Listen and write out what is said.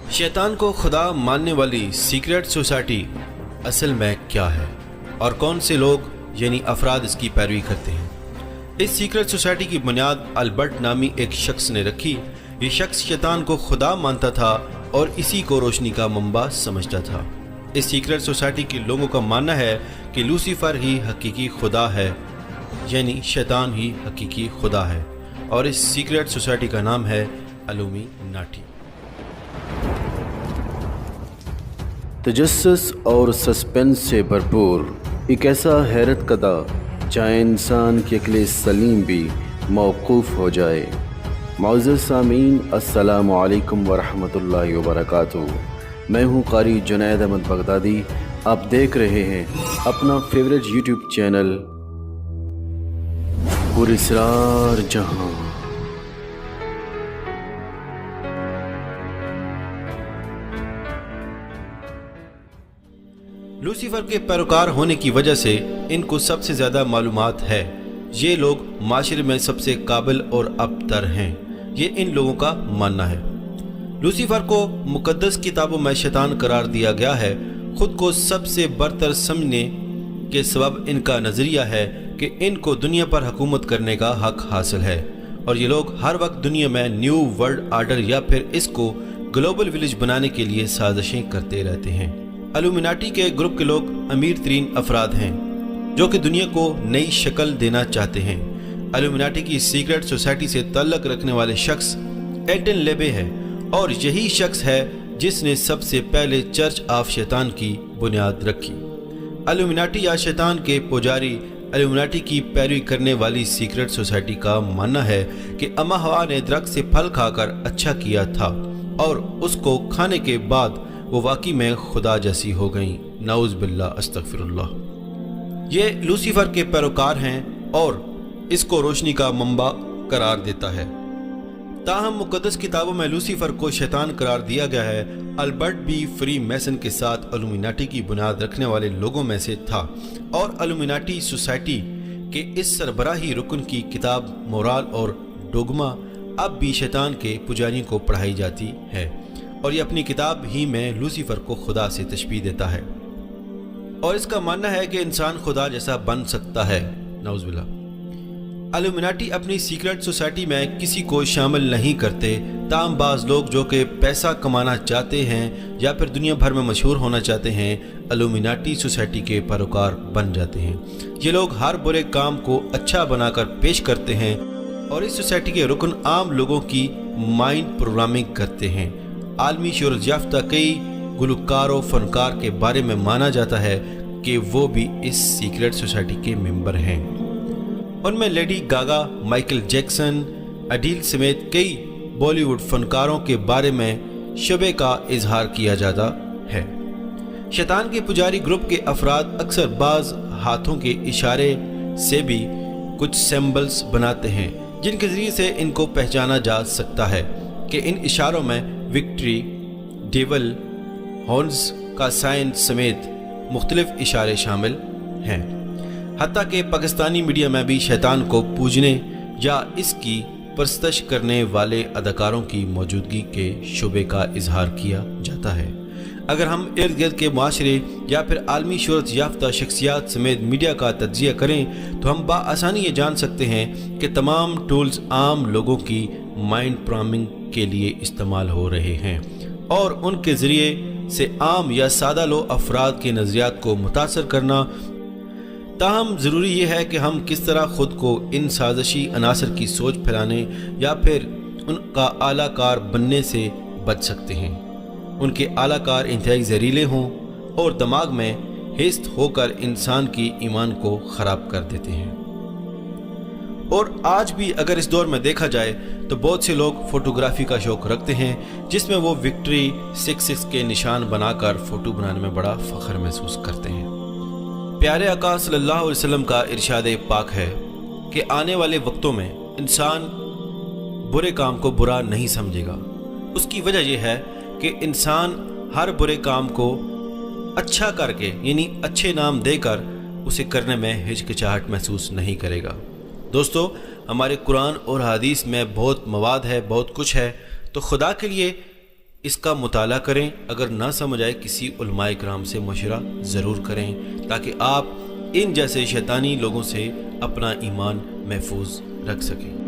शैतान को खुदा मानने वाली सीक्रेट सोसाइटी असल में क्या है और कौन से लोग यानी अफराद इसकी पैरवी करते हैं। इस सीक्रेट सोसाइटी की बुनियाद अल्बर्ट नामी एक शख्स ने रखी। ये शख्स शैतान को खुदा मानता था और इसी को रोशनी का मंबा समझता था। इस सीक्रेट सोसाइटी के लोगों का मानना है कि लूसीफर ही हकीकी खुदा है, यानी शैतान ही हकीकी खुदा है, और इस सीक्रेट सोसाइटी का नाम है इल्यूमिनाटी। तजस्सुस और सस्पेंस से भरपूर एक ऐसा हैरत कदा चाहे इंसान की अक्ल सलीम भी मौकूफ़ हो जाए। मुअज़्ज़ज़ सामीन, अस्सलामु अलैकुम वरहमतुल्लाहि वबरकातुहू। मैं हूँ क़ारी जुनैद अहमद बगदादी। आप देख रहे हैं अपना फेवरेट यूट्यूब चैनल पुरअसरार जहां। लूसीफर के पैरोकार होने की वजह से इनको सबसे ज़्यादा मालूमात है। ये लोग माशरे में सबसे काबिल और अबतर हैं, ये इन लोगों का मानना है। लूसीफर को मुकद्दस किताबों में शैतान करार दिया गया है। खुद को सबसे बरतर समझने के सबब इनका नज़रिया है कि इनको दुनिया पर हुकूमत करने का हक हासिल है, और ये लोग हर वक्त दुनिया में न्यू वर्ल्ड आर्डर या फिर इसको ग्लोबल विलेज बनाने के लिए साजिशें करते रहते हैं। इल्यूमिनाटी के ग्रुप के लोग अमीर तरीन अफराद हैं जो कि दुनिया को नई शक्ल देना चाहते हैं। इल्यूमिनाटी की सीक्रेट सोसाइटी से ताल्लुक़ रखने वाले शख्स एडन लेबे है, और यही शख्स है जिसने सबसे पहले चर्च ऑफ शैतान की बुनियाद रखी। इल्यूमिनाटी या शैतान के पुजारी इल्यूमिनाटी की पैरवी करने वाली सीक्रेट सोसाइटी का मानना है कि अम्मा हवा ने दरख्त से फल खाकर अच्छा किया था और उसको खाने के बाद वो वाकई में खुदा जैसी हो गई। नाउज़ बिल्लाह, अस्तगफिरुल्लाह। ये लूसीफर के पैरोकार हैं और इसको रोशनी का मंबा करार देता है। ताहम मुकद्दस किताबों में लूसीफर को शैतान करार दिया गया है। अल्बर्ट बी फ्री मैसन के साथ इल्यूमिनाटी की बुनियाद रखने वाले लोगों में से था, और इल्यूमिनाटी सोसाइटी के इस सरबराही रुकन की किताब मोराल और डोगमा अब भी शैतान के पुजारियों को पढ़ाई जाती है, और ये अपनी किताब ही में लूसीफर को खुदा से तशबीह देता है, और इसका मानना है कि इंसान खुदा जैसा बन सकता है। नाउज़ बिल्लाह। इल्यूमिनाटी अपनी सीक्रेट सोसाइटी में किसी को शामिल नहीं करते, ताम बाज़ लोग जो कि पैसा कमाना चाहते हैं या फिर दुनिया भर में मशहूर होना चाहते हैं, इल्यूमिनाटी सोसाइटी के पैरोकार बन जाते हैं। ये लोग हर बुरे काम को अच्छा बनाकर पेश करते हैं, और इस सोसाइटी के रुकन आम लोगों की माइंड प्रोग्रामिंग करते हैं। आलमी शोहरत याफ्ता कई गुलकार व फनकार के बारे में माना जाता है कि वो भी इस सीक्रेट सोसाइटी के मेंबर हैं। उनमें लेडी गागा, माइकल जैक्सन, अडील समेत कई बॉलीवुड फनकारों के बारे में शुबे का इजहार किया जाता है। शैतान के पुजारी ग्रुप के अफराद अक्सर बाज हाथों के इशारे से भी कुछ सिंबल्स बनाते हैं जिनके ज़रिए से इनको पहचाना जा सकता है कि इन इशारों में विक्ट्री, डेवल, हॉर्न्स का साइन समेत मुख्तलिफ इशारे शामिल हैं। हत्ता कि पाकिस्तानी मीडिया में भी शैतान को पूजने या इसकी परस्तश करने वाले अदाकारों की मौजूदगी के शुबे का इजहार किया जाता है। अगर हम इर्द गिर्द के माशरे या फिर आलमी शोहरत याफ्ता शख्सियात समेत मीडिया का तज्जिया करें तो हम बाआसानी ये जान सकते हैं कि तमाम टूल्स आम लोगों की माइंड प्रोग्रामिंग के लिए इस्तेमाल हो रहे हैं, और उनके ज़रिए से आम या सादा लो अफराद के नज़रियात को मुतासर करना। ताहम ज़रूरी यह है कि हम किस तरह ख़ुद को इन साजिशी अनासर की सोच फैलाने या फिर उनका आलाकार बनने से बच सकते हैं। उनके आलाकार इंतहाई जहरीले हों और दिमाग में हिस्त होकर इंसान की ईमान को ख़राब कर देते हैं। और आज भी अगर इस दौर में देखा जाए तो बहुत से लोग फ़ोटोग्राफी का शौक़ रखते हैं, जिसमें वो विक्ट्री 666 के निशान बनाकर फ़ोटो बनाने में बड़ा फ़ख्र महसूस करते हैं। प्यारे आका सल्लल्लाहु अलैहि वसल्लम का इरशाद पाक है कि आने वाले वक्तों में इंसान बुरे काम को बुरा नहीं समझेगा। उसकी वजह यह है कि इंसान हर बुरे काम को अच्छा करके यानी अच्छे नाम देकर उसे करने में हिचकिचाहट महसूस नहीं करेगा। दोस्तों, हमारे कुरान और हदीस में बहुत मवाद है, बहुत कुछ है, तो खुदा के लिए اس کا مطالعہ کریں، اگر نہ سمجھ آئے کسی علماء کرام سے مشورہ ضرور کریں تاکہ آپ ان جیسے شیطانی لوگوں سے اپنا ایمان محفوظ رکھ سکیں۔